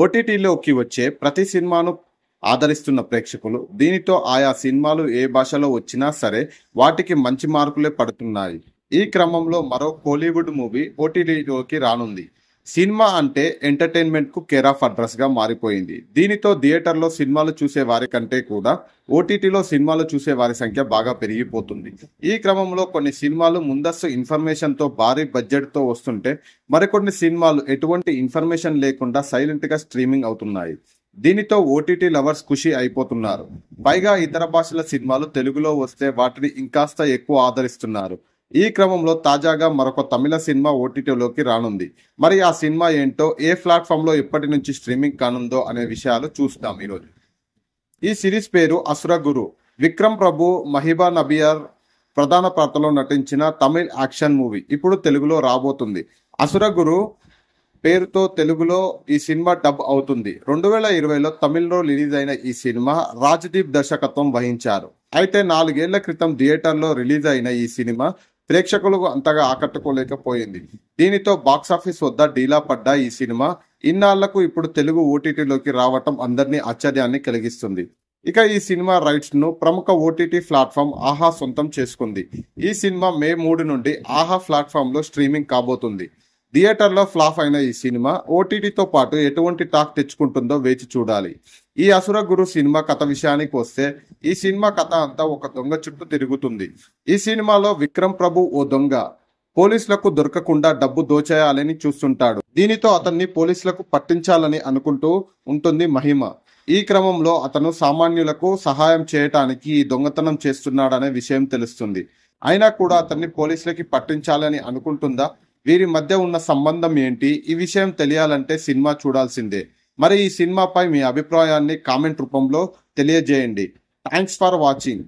ఓటీటీలోకి వచ్చే ప్రతి సినిమాను ఆదరిస్తున్న ప్రేక్షకులు దీనితో ఆయా సినిమాలు ఏ భాషలో వచ్చినా సరే వాటికి మంచి మార్కులే పడుతున్నాయి. ఈ క్రమంలో మరో కోలీవుడ్ మూవీ ఓటీటీలోకి రానుంది. సినిమా అంటే ఎంటర్టైన్మెంట్ కు కేర్ ఆఫ్ అడ్రస్ గా మారిపోయింది. దీనితో థియేటర్లో సినిమాలు చూసే వారి కంటే కూడా ఓటీటీలో సినిమాలు చూసే వారి సంఖ్య బాగా పెరిగిపోతుంది. ఈ క్రమంలో కొన్ని సినిమాలు ముందస్తు ఇన్ఫర్మేషన్ తో భారీ బడ్జెట్ తో వస్తుంటే మరికొన్ని సినిమాలు ఎటువంటి ఇన్ఫర్మేషన్ లేకుండా సైలెంట్ గా స్ట్రీమింగ్ అవుతున్నాయి. దీనితో ఓటీటీ లవర్స్ ఖుషి అయిపోతున్నారు. పైగా ఇతర భాషల సినిమాలు తెలుగులో వస్తే వాటిని ఇంకాస్త ఎక్కువ ఆదరిస్తున్నారు. ఈ క్రమంలో తాజాగా మరొక తమిళ సినిమా ఓటీటీలోకి రానుంది. మరి ఆ సినిమా ఏంటో, ఏ ప్లాట్ఫామ్ లో ఎప్పటి నుంచి స్ట్రీమింగ్ కానుందో అనే విషయాలు చూస్తాం ఈరోజు. ఈ సిరీస్ పేరు అసురగురు. విక్రమ్ ప్రభు, మహిబా నబియార్ ప్రధాన పాత్రలో నటించిన తమిళ్ యాక్షన్ మూవీ ఇప్పుడు తెలుగులో రాబోతుంది. అసురగురు పేరుతో తెలుగులో ఈ సినిమా డబ్ అవుతుంది. 2020లో తమిళ్లో రిలీజ్ అయిన ఈ సినిమా రాజ్దీప్ దర్శకత్వం వహించారు. అయితే 4 ఏళ్ల క్రితం థియేటర్లో రిలీజ్ అయిన ఈ సినిమా ప్రేక్షకులకు అంతగా ఆకట్టుకోలేకపోయింది. దీనితో బాక్సాఫీస్ వద్ద డీలా పడ్డ ఈ సినిమా ఇన్నాళ్లకు ఇప్పుడు తెలుగు ఓటీటీలోకి రావటం అందరినీ ఆశ్చర్యాన్ని కలిగిస్తుంది. ఇక ఈ సినిమా రైట్స్ ను ప్రముఖ ఓటీటీ ప్లాట్ఫామ్ ఆహా సొంతం చేసుకుంది. ఈ సినిమా మే 3 నుండి ఆహా ప్లాట్ఫామ్ లో స్ట్రీమింగ్ కాబోతుంది. థియేటర్లో ఫ్లాప్ అయిన ఈ సినిమా ఓటీటీతో పాటు ఎటువంటి టాక్ తెచ్చుకుంటుందో వేచి చూడాలి. ఈ అసురగురు సినిమా కథ విషయానికి వస్తే, ఈ సినిమా కథ అంతా ఒక దొంగ చుట్టూ తిరుగుతుంది. ఈ సినిమాలో విక్రమ్ ప్రభు ఓ దొంగ పోలీసులకు దొరకకుండా డబ్బు దోచేయాలని చూస్తుంటాడు. దీనితో అతన్ని పోలీసులకు పట్టించాలని అనుకుంటూ ఉంటుంది మహిమ. ఈ క్రమంలో అతను సామాన్యులకు సహాయం చేయటానికి ఈ దొంగతనం చేస్తున్నాడనే విషయం తెలుస్తుంది. అయినా కూడా అతన్ని పోలీసులకి పట్టించాలని అనుకుంటుందా? వీరి మధ్య ఉన్న సంబంధం ఏంటి? ఈ విషయం తెలియాలంటే సినిమా చూడాల్సిందే. మరి ఈ సినిమాపై మీ అభిప్రాయాన్ని కామెంట్ రూపంలో తెలియజేయండి. Thanks for watching.